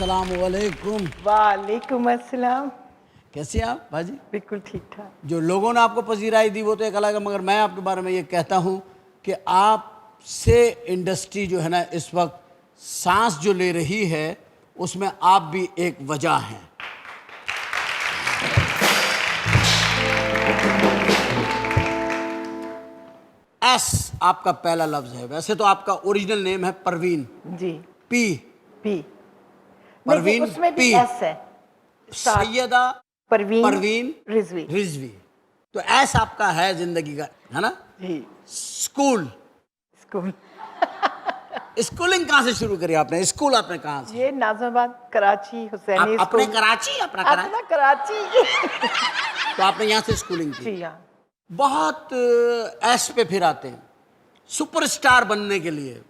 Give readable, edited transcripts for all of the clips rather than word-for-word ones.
अस्सलाम वालेकुम। वालेकुम अस्सलाम। कैसे हैं आप भाजी? बिल्कुल ठीक ठाक। जो लोगों ने आपको पजीराई दी वो तो एक अलग है, मगर मैं आपके बारे में ये कहता हूँ कि आपसे इंडस्ट्री जो है ना इस वक्त सांस जो ले रही है उसमें आप भी एक वजह हैं। एस आपका पहला लफ्ज है, वैसे तो आपका ओरिजिनल नेम है परवीन। जी। पी पी परवीन, उसमें भी पी एस है। सैयदा परवीन रिजवी। रिजवी। तो एस आपका है जिंदगी का, है ना? जी। School, school. स्कूलिंग कहाँ से शुरू करी आपने? स्कूल आपने कहाँ से? ये नाज़िमाबाद, कराची, हुसैनी आप अपने स्कूल। कराची, अपना अपना कराची। तो आपने यहाँ से स्कूलिंग की। जी हाँ। बहुत एस पे फिर आते हैं सुपरस्टार बनने के लिए,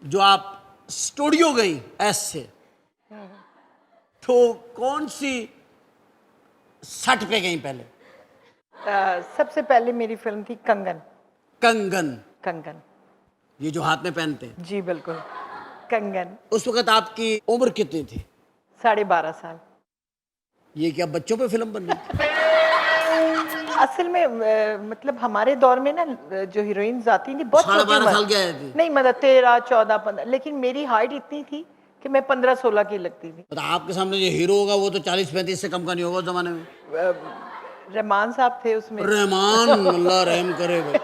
जो आप स्टूडियो गई एस से, तो कौन सी सट पे गई पहले? सबसे पहले मेरी फिल्म थी कंगन। कंगन, कंगन। ये जो हाथ में पहनते हैं। जी बिल्कुल, कंगन। उस वक्त आपकी उम्र कितनी थी? 12.5 साल। ये क्या बच्चों पे फिल्म बन रही थी? असल में मतलब हमारे दौर में ना जो हीरोइंस आती थी बहुत छोटी 12.5 उम्र। साल की आई थी? नहीं मतलब 13, 14, 15, लेकिन मेरी हाइट इतनी थी कि मैं 15, 16 की लगती थी। तो आपके सामने जो हीरो होगा वो तो 40-35 से कम का नहीं होगा उस जमाने में। रहमान साहब थे उसमें। रहमान, अल्लाह रहम करे भाई,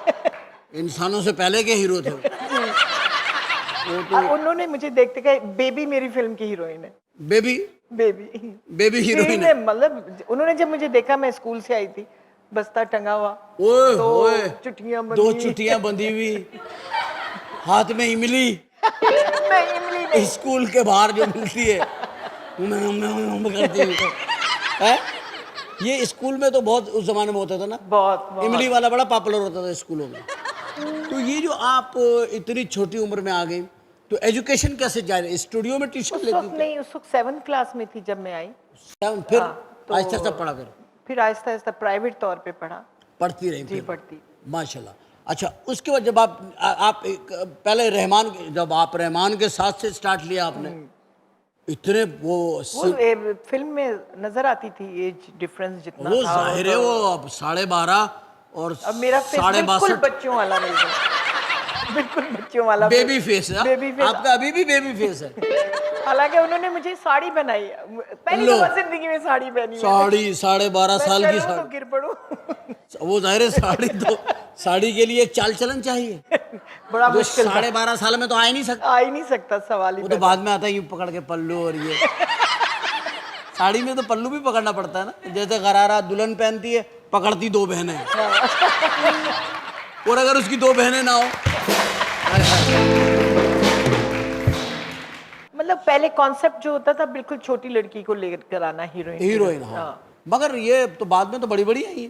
इंसानों से पहले के हीरो थे वो तो। उन्होंने मुझे देखते कहा बेबी मेरी फिल्म की हीरोइन है। बेबी, बेबी बेबी हीरोइन है। मतलब उन्होंने जब मुझे देखा, मैं स्कूल से आई थी, बस्ता टंगा हुआ, ओए दो ओए, चुटियां दो बंधी। चुटियां बंधी हुई, हाथ में इमली, नहीं इमली नहीं। स्कूल के बाहर जो मिलती है करती है। ये स्कूल में तो बहुत उस जमाने में होता था ना, बहुत इमली वाला बड़ा पॉपुलर होता था स्कूलों में। तो ये जो आप इतनी छोटी उम्र में आ गई, तो एजुकेशन कैसे जारी? स्टूडियो में ट्यूशन उस लेती वक्त थी? नहीं, उस वक्त 7th क्लास में थी जब मैं आई। फिर तो आहिस्ता आहिस्ता पढ़ा फिर आहिस्ता आहिस्ता प्राइवेट तौर पे पढ़ा। पढ़ती रही जी फिर? पढ़ती। माशाल्लाह। अच्छा, उसके बाद जब आप पहले रहमान, जब आप रहमान के साथ से स्टार्ट लिया आपने, इतने वो फिल्म में नजर आती थी एज डिफरेंस जितना वो था। जाहिर है, वो अब 12.5 और अब मेरा फेस बिल्कुल 62.5 बच्चों वाला मिल गया। बिल्कुल बच्चों वाला बेबी फेस है। Baby face. आपका अभी भी बेबी फेस है। हालांकि उन्होंने मुझे साड़ी पहनाई, पहली दफा जिंदगी में साड़ी पहनी। साड़ी 12.5 साल की तो साड़ी, गिर पड़ूं। वो जाहिर है साड़ी तो, साड़ी के लिए एक चाल चलन चाहिए बड़ा जो मुश्किल 12.5 साल में तो आ ही नहीं सकता। आ ही नहीं सकता, सवाल ही वो तो बाद में आता है यूं पकड़ के पल्लू, और ये साड़ी में तो पल्लू भी पकड़ना पड़ता है ना, जैसे गरारा दुल्हन पहनती है, पकड़ती 2 बहनें और अगर उसकी 2 बहनें ना हो। मतलब पहले कॉन्सेप्ट जो होता था बिल्कुल छोटी लड़की को लेकर आना हीरोइन। हाँ, मगर ये तो बाद में तो बड़ी बड़ी आई है।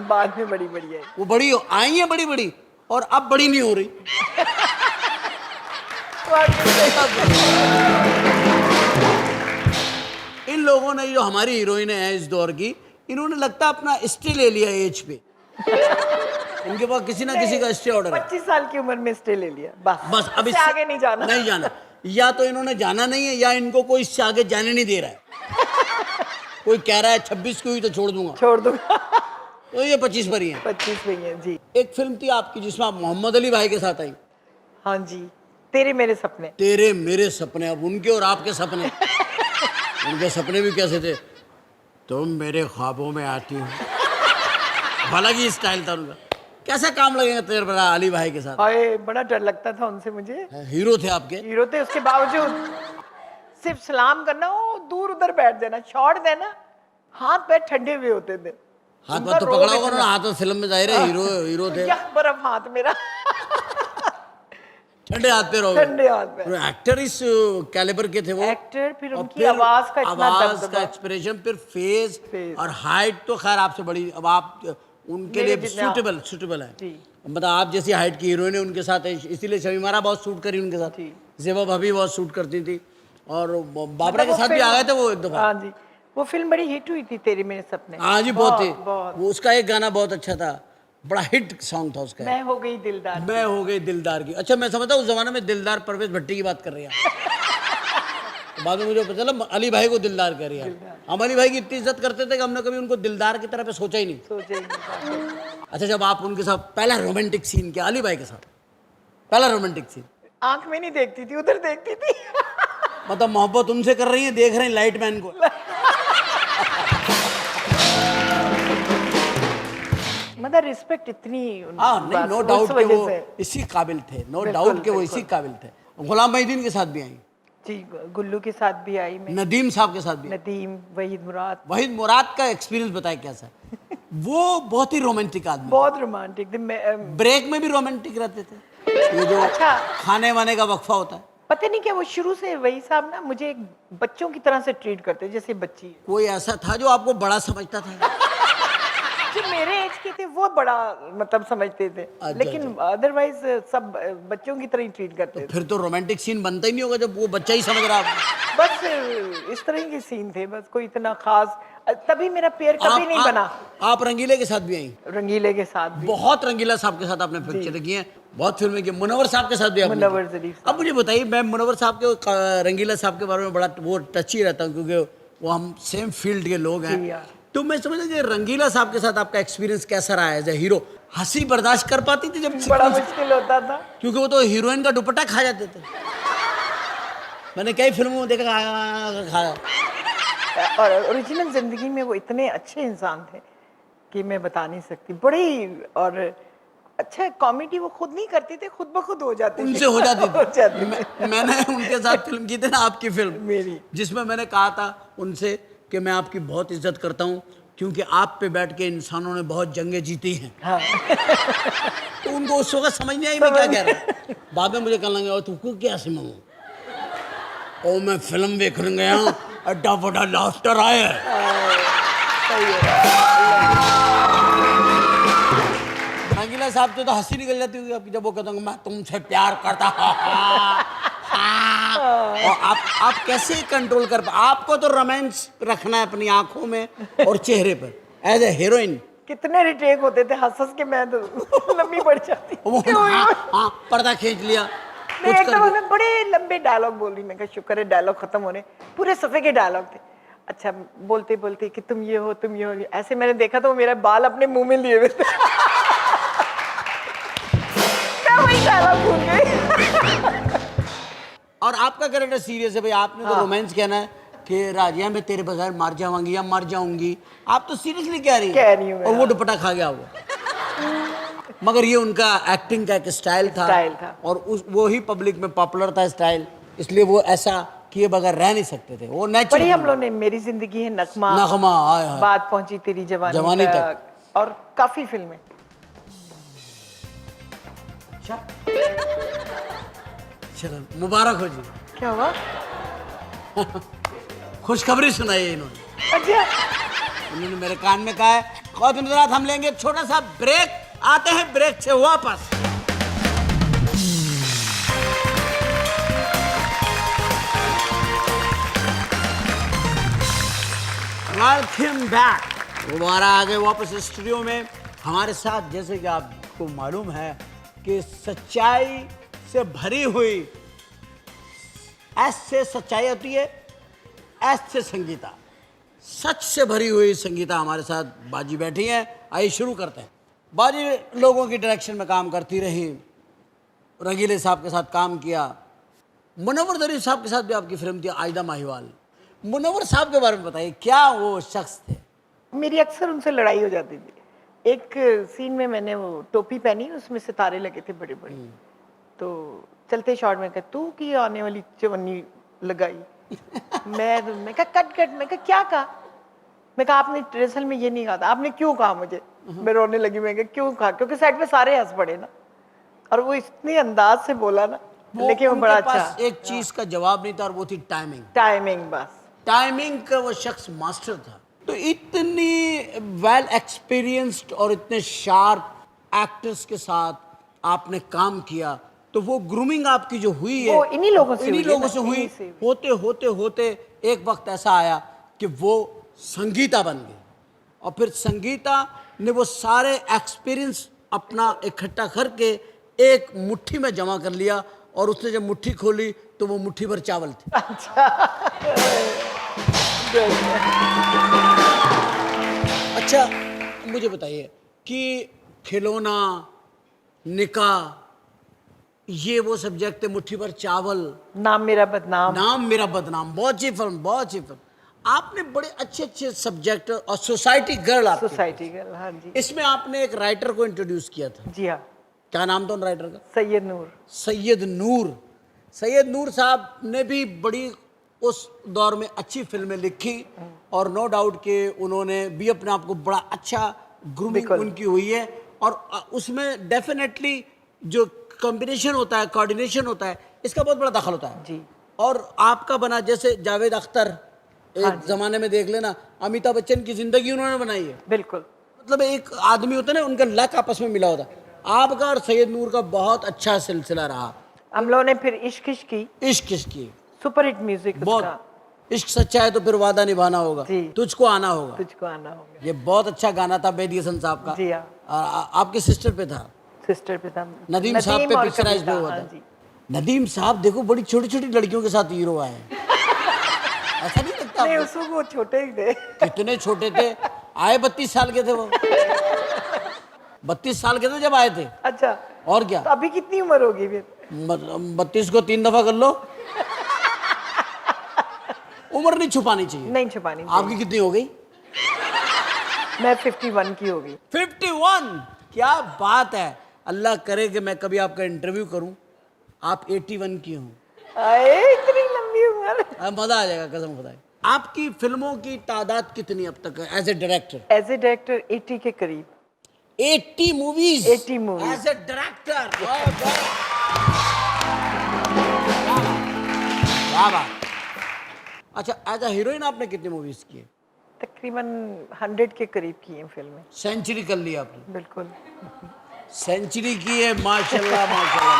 बाद में बड़ी बड़ी है। वो बड़ी आई है बड़ी बड़ी, और अब बड़ी नहीं हो रही। इन लोगों ने, जो हमारी हीरोइन है इस दौर की, इन्होंने लगता अपना स्टे ले लिया एज पे। इनके पास किसी ना किसी का स्टे ऑर्डर है। 25 साल की उम्र में स्टे ले लिया, बस अब इससे आगे नहीं जाना। नहीं जाना, या तो इन्होंने जाना नहीं है, या इनको कोई इससे आगे जाने नहीं दे रहा है। कोई कह रहा है 26 की हुई तो छोड़ दूंगा, तो ये 25 पर ही है। 25 में है जी। एक फिल्म थी आपकी जिसमें आप मोहम्मद अली भाई के साथ आई। हाँ जी, तेरे मेरे सपने। तेरे मेरे सपने। अब उनके और आपके सपने उनके सपने भी कैसे थे? तुम मेरे ख्वाबों में आती हो, हालांकि स्टाइल था उनका। कैसा काम लगेगा तेरे बड़ा अली भाई के साथ? हाय, बड़ा डर लगता था उनसे मुझे। हीरो थे आपके? हीरो थे, उसके बावजूद सिर्फ सलाम करना, वो दूर उधर बैठ जाना, छोड़ देना, हाथ पैर ठंडे हुए होते थे। हाथ पाथ तो पकड़ा होगा ना, हाथ फिल्म में जाहिर है हीरो थे। बर्फ हाथ मेरा। ठंडे हाथ पे रहोगे। ठंडे हाथ पे। एक्टर इस कैलिबर के थे वो। एक्टर, फिर उनकी आवाज का इतना आवाज का एक्सप्रेशन, फिर फेस और हाइट तो खैर आपसे बड़ी। अब आप उनके लिए सूटेबल है। मतलब आप जैसी हाइट की हीरोइन है उनके साथ, इसीलिए शमीमारा बहुत सूट करी उनके साथ, ज़ेबा भाभी बहुत सूट करती थी, और बाबरा के साथ भी आ गए थे वो एक दफा। हाँ जी, वो फिल्म बड़ी हिट हुई थी, तेरे मेरे सपने। हाँ जी, बहुत थी। वो उसका एक गाना बहुत अच्छा था, बड़ा हिट सॉन्ग था उसका, मैं हो गई दिलदार। मैं हो गई दिलदार की। अच्छा, मैं समझता उस जमाने में दिलदार परवेज भट्टी की बात कर रही है। तो बाद में मुझे पता चला अली भाई को दिलदार कह रही है। हम अली भाई की इतनी इज्जत करते थे कि हमने कभी उनको दिलदार की तरह पे सोचा ही नहीं। सोचे ही नहीं। अच्छा, जब आप उनके साथ पहला रोमांटिक सीन किया अली भाई के साथ, पहला रोमांटिक सीन, आंख में नहीं देखती थी, उधर देखती थी। मतलब मोहब्बत उनसे कर रही है, देख रहे हैं लाइट मैन को। मतलब रिस्पेक्ट इतनी हाँ नहीं, नो उस डाउट के वजह वो से। इसी काबिल थे, नो बिल्कुल, डाउट के वो बिल्कुल। इसी काबिल थे। गुलाम मोहिउद्दीन के साथ भी आई, जी, गुल्लू के साथ भी आई मैं, नदीम साहब के साथ भी। नदीम, वहीद मुराद, वहीद मुराद का एक्सपीरियंस बताए कैसा है? वो बहुत ही रोमांटिक आदमी, बहुत रोमांटिक थे। ब्रेक में भी रोमांटिक रहते थे। ये जो अच्छा, खाने वाने का वक्फा होता है, पता नहीं क्या वो शुरू से वही साहब ना मुझे एक बच्चों की तरह से ट्रीट करते, जैसे बच्ची है। कोई ऐसा था जो आपको बड़ा समझता था? जो मेरे एज के थे वो बड़ा मतलब समझते थे, लेकिन अदरवाइज सब बच्चों की तरह ही ट्रीट करते थे। फिर तो रोमांटिक सीन बनता ही नहीं होगा जब वो बच्चा ही समझ रहा है। बस इस तरह के सीन थे, बस कोई इतना खास तभी मेरा पेयर कभी नहीं बना। आप रंगीले के साथ भी आई? रंगीले के साथ भी, बहुत रंगीला साहब के साथ आपने पिक्चर की हैं, बहुत फिल्में की। मुनव्वर साहब के साथ भी आपने की। मुनव्वर ज़रीफ। अब मुझे बताइए, मैं मुनव्वर साहब के, रंगीला साहब के बारे में बड़ा वो टची रहता हूँ, क्योंकि वो हम सेम फील्ड के लोग जी हैं। यार। तो मैं समझ कि रंगीला साहब के साथ आपका एक्सपीरियंस कैसा रहा एज ए हीरो? हंसी बर्दाश्त कर पाती थी जब बड़ा मुश्किल होता था, क्योंकि वो तो हीरोइन का दुपट्टा खा जाते थे। मैंने कई फिल्मों में देखा खाया। और ओरिजिनल जिंदगी में वो इतने अच्छे इंसान थे कि मैं बता नहीं सकती। बड़े और अच्छा कॉमेडी वो खुद नहीं करते थे, खुद ब खुद हो जाती उनसे हो जाती हो जाती थी। मैंने उनके साथ फिल्म की थी ना, आपकी फिल्म मेरी, जिसमें मैंने कहा था उनसे कि मैं आपकी बहुत इज्जत करता हूँ क्योंकि आप पे बैठ के इंसानों ने बहुत जंगें जीती हैं। हाँ। तो उनको उस वक्त समझ नहीं आई मैं क्या कह रहा हूँ। बाद में मुझे कहने लगे, तुमको क्या समझ? ओ मैं फिल्म देखने गया, अड्डा बड़ा लाफ्टर आया। रंगीला साहब तो हंसी निकल जाती होगी आपकी जब वो कहते होंगे मैं तुमसे प्यार करता और आप कैसे कंट्रोल कर आपको तो रोमांस रखना है अपनी आंखों में और चेहरे पर एज ए हीरोइन। कितने रिटेक होते थे, हंस हंस के मैं तो लंबी पड़ जाती। हाँ, पर्दा खींच लिया। मैं एकदम मैं बड़े लंबे डायलॉग बोल रही, मैं कहा शुक्र है डायलॉग खत्म होने, पूरे सफे के डायलॉग थे। अच्छा बोलते बोलते कि तुम ये हो तुम ये हो, ऐसे मैंने देखा तो मेरा बाल अपने मुंह में लिए हुए थे। मैं वही डायलॉग भूल गई। और आपका कैरेक्टर सीरियस है भाई, आपने तो रोमांस कहना है कि राजिया मैं तेरे बगैर मर जाऊंगी या मर जाऊंगी, आप तो सीरियसली कह रही हैं। और वो दुपट्टा खा गया वो। मगर ये उनका एक्टिंग का एक स्टाइल था और उस वो ही पब्लिक में पॉपुलर था स्टाइल, इसलिए वो ऐसा किए बगैर रह नहीं सकते थे, वो नेचुरल। बड़ी हम लोग ने मेरी जिंदगी है, नगमा, बात पहुंची तेरी जवानी तक, और काफी फिल्में। अच्छा चलो मुबारक हो जी। क्या हुआ? खुशखबरी सुनाई है इन्होंने। अच्छा, उन्होंने मेरे कान में कहा है बहुत दिनों बाद हम लेंगे एक छोटा सा ब्रेक, आते हैं ब्रेक से वापस। Welcome back. दोबारा आ गए वापस स्टूडियो में हमारे साथ। जैसे कि आपको मालूम है कि सच्चाई से भरी हुई, एस से सच्चाई होती है, एस से संगीता, सच से भरी हुई संगीता हमारे साथ बाजी बैठी है। आइए शुरू करते हैं। बाजी लोगों की डायरेक्शन में काम करती रही, रंगीले साहब के साथ काम किया, मुनव्वर ज़रीफ साहब के साथ भी आपकी फिल्म थी आयदा माहिवाल। मुनव्वर साहब के बारे में बताइए, क्या वो शख्स थे? मेरी अक्सर उनसे लड़ाई हो जाती थी। एक सीन में मैंने वो टोपी पहनी, उसमें सितारे लगे थे बड़े बड़े, तो चलते शॉट में कहा तू की आने वाली चवन्नी लगाई। मैं कहा कट कट। मैं कहा क्या कहा? मैं कहा आपने रिहर्सल में ये नहीं कहा था, आपने क्यों कहा मुझे? मैं रोने लगी। मैं कहा क्यों कहा? क्योंकि सेट पे सारे हंस पड़े ना, और वो इतने अंदाज से बोला ना, लेकिन वो बड़ा अच्छा। एक चीज का जवाब नहीं था और वो थी टाइमिंग। टाइमिंग, बस टाइमिंग का वो शख्स मास्टर था। तो इतनी वेल एक्सपीरियंस्ड और इतने शार्प एक्टर्स के साथ आपने काम किया, तो वो ग्रूमिंग आपकी जो हुई है वो इन्हीं लोगों से हुई। होते होते होते एक वक्त ऐसा आया कि वो संगीता बन गई, और फिर संगीता ने वो सारे एक्सपीरियंस अपना इकट्ठा करके एक मुट्ठी में जमा कर लिया, और उसने जब मुट्ठी खोली तो वो मुट्ठी भर चावल थे। अच्छा मुझे बताइए कि खिलौना, निकाह, ये वो सब्जेक्ट थे, मुट्ठी भर चावल, नाम मेरा बदनाम, नाम मेरा बदनाम, बहुत अच्छी फिल्म, बहुत अच्छी फिल्म। आपने बड़े अच्छे अच्छे सब्जेक्ट, और सोसाइटी गर्ल, आपके सोसाइटी गर्ल, हाँ जी। इसमें आपने एक राइटर को इंट्रोड्यूस किया था, जी हाँ, क्या नाम था उन राइटर का? सैयद नूर। सैयद नूर। सैयद नूर साहब ने भी बड़ी उस दौर में अच्छी फिल्में लिखी, और नो डाउट कि उन्होंने भी अपने आप को बड़ा अच्छा ग्रूमिंग उनकी हुई है, और उसमें डेफिनेटली जो कॉम्बिनेशन होता है, कोऑर्डिनेशन होता है, इसका बहुत बड़ा दखल होता है जी। और आपका बना, जैसे जावेद अख्तर एक जमाने में देख लेना, अमिताभ बच्चन की जिंदगी उन्होंने बनाई है, बिल्कुल। मतलब एक आदमी होता है ना, उनका लक आपस में मिला होता है। आपका और सैयद नूर का बहुत अच्छा सिलसिला रहा। हम लोगों ने फिर इश्क इश्क की, इश्क की सुपर हिट म्यूजिक बहुत, उसका। इश्क सच्चा है तो फिर वादा निभाना होगा, जी। तुझको आना होगा, तुझको आना होगा, ये बहुत अच्छा गाना था बेदी हसन साहब का। जी हाँ। आपके सिस्टर पे था, सिस्टर पे था, नदीम साहब पे और पिक्चराइज पे कविता, हुआ हाँ था। जी। नदीम साहब देखो बड़ी छोटी छोटी लड़कियों के साथ हीरो आए हैं। ऐसा नहीं लगता नहीं, आपको? उस वक्त वो छोटे ही थे। कितने छोटे थे, आए 32 साल के थे वो। 32 साल के थे जब आए थे। अच्छा, और क्या, तो अभी कितनी उम्र होगी फिर? 32 को 3 दफा कर लो। उम्र नहीं छुपानी चाहिए। नहीं छुपानी आपकी कितनी हो गई? मैं 51 की होगी। 51, क्या बात है। अल्लाह करे कि मैं कभी आपका इंटरव्यू करूं, आप 81 की हों। अरे इतनी लंबी उम्र। मजा आ जाएगा कसम खुदा की। आपकी फिल्मों की तादाद कितनी अब तक है as a director? As a director 80 के करीब। 80 movies 80 movies as a director. वाह वाह। अच्छा, एज अ हीरोइन आपने कितनी मूवीज की है? तकरीबन 100 के करीब की हैं फिल्में। सेंचुरी कर ली आपने? बिल्कुल। सेंचुरी की है, माशाल्लाह माशाल्लाह।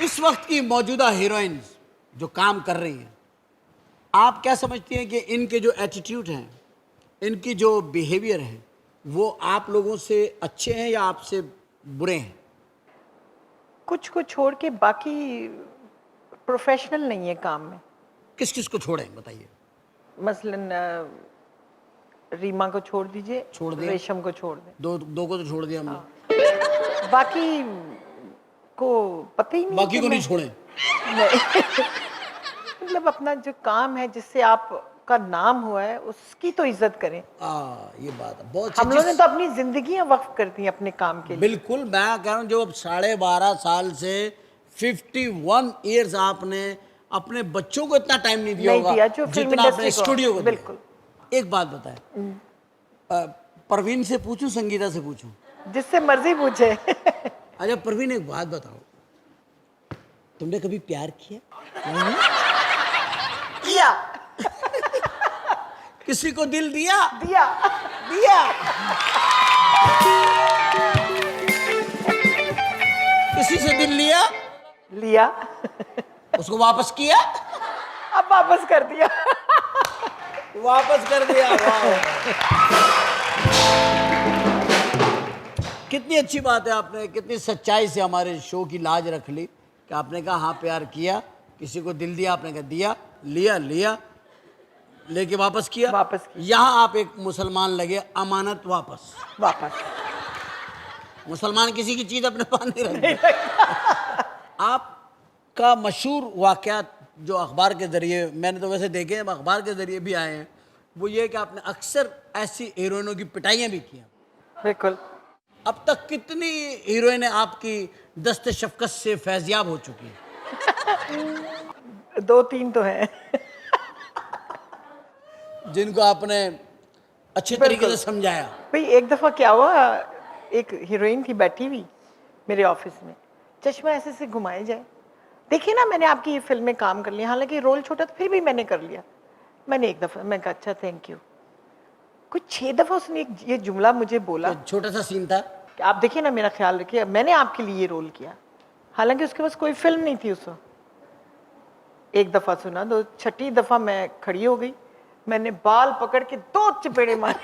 इस वक्त की मौजूदा हीरोइंस जो काम कर रही हैं, आप क्या समझती हैं कि इनके जो एटीट्यूड हैं, इनकी जो बिहेवियर है, वो आप लोगों से अच्छे हैं या आपसे बुरे हैं? कुछ को छोड़ के बाकी प्रोफेशनल नहीं है काम में। किस किस को छोड़ें बताइए? मसलन रीमा को छोड़ दीजिए, छोड़ दें। रेशम को छोड़ दें, दो को तो छोड़ दिया हमने। बाकी को पता ही नहीं। बाकी को नहीं छोड़ें। मतलब अपना जो काम है, जिससे आपका नाम हुआ है, उसकी तो इज्जत करें। ये बात है बहुत। हम लोगों ने तो अपनी जिंदगियां वक्फ कर दी अपने काम के लिए। बिल्कुल, मैं कह रहा हूँ जो अब 12.5 साल से 51 ईयर्स आपने अपने बच्चों को इतना टाइम नहीं दिया होगा जो जितना आपने स्टूडियो को दिया। बिल्कुल। एक बात बताएं, परवीन से पूछूं संगीता से पूछूं? जिससे मर्जी पूछे। अच्छा परवीन, एक बात बताओ, तुमने कभी प्यार किया? किया। किसी को दिल दिया? दिया। दिया। किसी से दिल लिया? लिया। उसको वापस किया? अब वापस कर दिया। वापस कर दिया। कितनी अच्छी बात है, आपने कितनी सच्चाई से हमारे शो की लाज रख ली कि आपने कहा हाँ प्यार किया, किसी को दिल दिया, आपने कहा दिया, लिया लिया, लेके वापस किया। वापस किया। यहाँ आप एक मुसलमान लगे, अमानत वापस। वापस। मुसलमान किसी की चीज अपने पास नहीं रखते। आपका मशहूर वाकयात जो अखबार के जरिए, मैंने तो वैसे देखे हैं, अखबार के जरिए भी आए हैं, वो ये कि आपने अक्सर ऐसी हीरोइनों की पिटाइयाँ भी की हैं। बिल्कुल। अब तक कितनी हीरोइनें आपकी दस्ते शफकत से फैजियाब हो चुकी हैं? 2-3 तो हैं। जिनको आपने अच्छे तरीके से समझाया। भाई एक दफा क्या हुआ, एक हीरोइन थी बैठी हुई मेरे ऑफिस में, चश्मा ऐसे से घुमाए जाए, देखिए ना मैंने आपकी ये फिल्म में काम कर लिया, हालांकि रोल छोटा था फिर भी मैंने कर लिया। मैंने एक दफा, मैं कहा अच्छा थैंक यू। कुछ 6 दफा उसने ये जुमला मुझे बोला। छोटा सा सीन था कि आप देखिए ना, मेरा ख्याल रखिए, मैंने आपके लिए ये रोल किया, हालांकि उसके पास कोई फिल्म नहीं थी उस वक्त। एक दफा सुना, 6ठी दफा मैं खड़ी हो गई, मैंने बाल पकड़ के 2 चपेड़े मारे।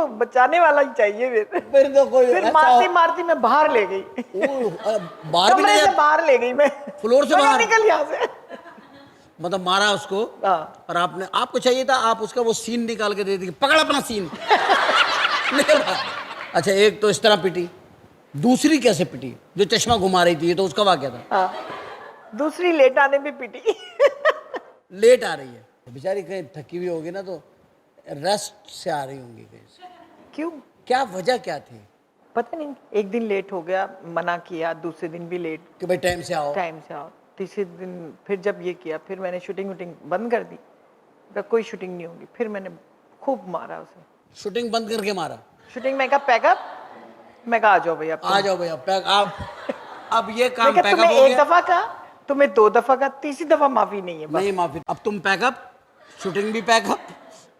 तो बचाने वाला ही चाहिए फिर तो कोई फिर ऐसा मारती मारती मैं बाहर ले गई, बाहर भी कमरे नहीं से बाहर ले गई मैं, फ्लोर से मैं कहा, बाहर? निकल यहाँ से। मतलब मारा उसको हाँ। और आपने, आपको चाहिए था आप उसका वो सीन निकाल के दे दी, पकड़ अपना सीन निकल रहा। अच्छा, एक तो इस तरह पिटी, दूसरी कैसे पिटी? जो चश्मा घुमा रही थी, ये तो उसका वाकया था। हाँ, दूसरी लेट आने में पिटी। लेट आ रही है बेचारी, कहीं थकी हुई होगी ना, तो रेस्ट से आ रही होंगी कहीं से। क्यों? क्या वजह क्या थी पता नहीं, एक दिन लेट हो गया, मना किया, दूसरे दिन भी लेट, कि भाई टाइम से आओ? टाइम से आओ। तीसरे दिन फिर जब ये किया, फिर मैंने शूटिंग वूटिंग बंद कर दी, कहा कोई शूटिंग नहीं होगी। फिर मैंने खूब मारा उसे, शूटिंग बंद करके मारा? शूटिंग में कहा पैकअप, मैं कहा आ जाओ भैया, आ जाओ भैया पैक आप। अब ये काम मैं कहा, पैकअप तुम्हें हो एक गया? दफा कहा, तुम्हें 2 दफा कहा, तीसरी दफा माफी नहीं है बस। नहीं माफी। अब तुम पैकअप, शूटिंग भी पैकअप,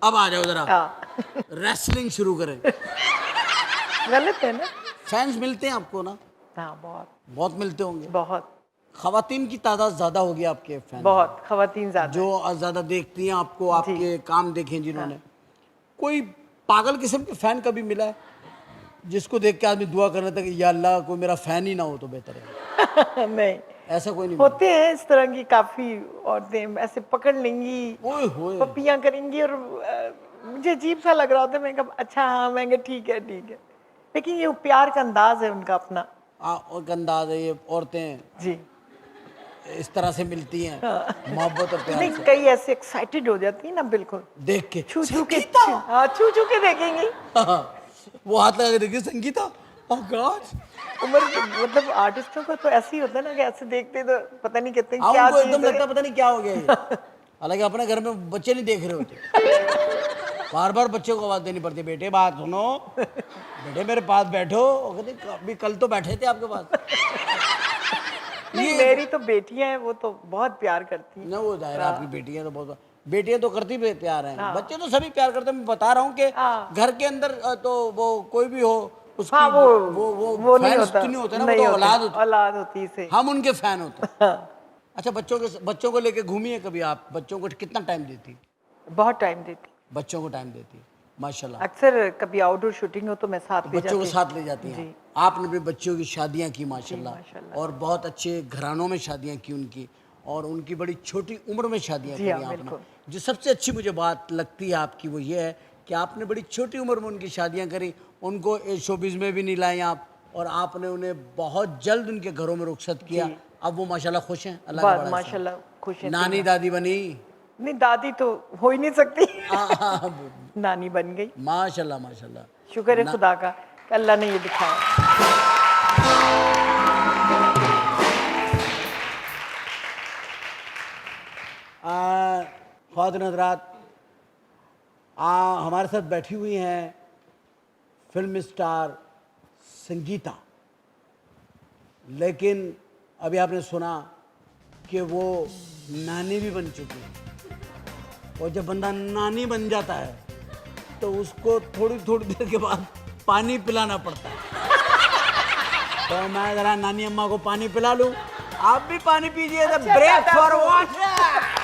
अब आ जाओ जरा हाँ। रेसलिंग शुरू करें। गलत है ना? फैंस मिलते हैं आपको ना? हाँ, बहुत बहुत मिलते होंगे। बहुत खवातीन की तादाद ज्यादा होगी आपके फैन, बहुत खवातीन ज्यादा। जो ज्यादा देखती हैं आपको, आपके काम देखें जिन्होंने। कोई पागल किस्म के फैन कभी मिला है जिसको देख के आदमी दुआ कर रहा था कि या अल्लाह कोई मेरा फैन ही ना हो तो बेहतर है? नहीं, ऐसा कोई नहीं मिला? होते हैं इस तरह की काफी औरतें, ऐसे पकड़ लेंगी, ओए होए। पपियां करेंगी, और मुझे अजीब सा लग रहा होता है। मैं कहा अच्छा हाँ, मैं कहा ठीक है ठीक है, लेकिन ये प्यार का अंदाज है उनका अपना। और अंदाज है, ये औरतें जी इस तरह से मिलती हैं, मोहब्बत और प्यार नहीं, से कई ऐसे एक्साइटेड हो जाती है ना, बिल्कुल देख के। छू छू के, संगीता! हाँ छू छू के देखेंगी। हाँ, वो हाथ लगा के देखिए, संगीता, ओह गॉड। उम्र मतलब आर्टिस्टों को तो ऐसे ही होता है ना कि ऐसे देखते तो पता नहीं कहते हाँ, क्या उनको चीज़ एकदम है। लगता है पता नहीं क्या हो गया ये। हालांकि अपने घर में बच्चे नहीं देख रहे होते, बार बार बच्चे को आवाज देनी पड़ती है, बेटे बात सुनो, बेटे मेरे पास बैठो। वो कहते अभी कल तो बैठे थे आपके पास। नहीं, मेरी तो बेटियां हैं, वो तो बहुत प्यार करती हैं ना, वो जाहिर है आपकी बेटियां तो बहुत, बेटियां तो करती भी प्यार हैं। हाँ। बच्चे तो सभी प्यार करते हैं। मैं बता रहा हूँ कि हाँ। घर के अंदर तो वो कोई भी हो उसकी हाँ, वो नहीं फैंस होता, तो नहीं होते ना, वो नहीं तो होते, औलाद होती, औलाद होती से। हम उनके फैन होते हैं। हाँ, अच्छा, बच्चों को लेके घूमी है कभी आप? बच्चों को कितना टाइम देती? बहुत टाइम देती। बच्चों को टाइम देती माशाल्लाह। अक्सर कभी आउटडोर शूटिंग हो तो मैं साथ ले बच्चों को जाती साथ ले जाती हैं। जी। आपने भी बच्चों की शादियां की माशाल्लाह, माशाल्लाह। और बहुत अच्छे घरानों में शादियां की उनकी, और उनकी बड़ी छोटी उम्र में शादियां जी करी हाँ, आपने। बिल्कुल। जो सबसे अच्छी मुझे बात लगती है आपकी वो ये है कि आपने बड़ी छोटी उम्र में उनकी शादियां करी, उनको शोबिज़ में भी नहीं लाए आप, और आपने उन्हें बहुत जल्द उनके घरों में रुखसत किया। अब वो माशाल्लाह खुश हैं, अल्लाह का बहुत बड़ा एहसान। माशाल्लाह खुश है। नानी दादी बनी? नहीं, दादी तो हो ही नहीं सकती। हाँ, नानी बन गई, माशाल्लाह माशाल्लाह। शुक्र है खुदा का कि अल्लाह ने ये दिखाया। ख्वातीन हज़रात, हमारे साथ बैठी हुई हैं फिल्म स्टार संगीता। लेकिन अभी आपने सुना कि वो नानी भी बन चुकी है, और जब बंदा नानी बन जाता है तो उसको थोड़ी थोड़ी देर के बाद पानी पिलाना पड़ता है। तो मैं ज़रा नानी अम्मा को पानी पिला लूँ, आप भी पानी पीजिए। Break for water.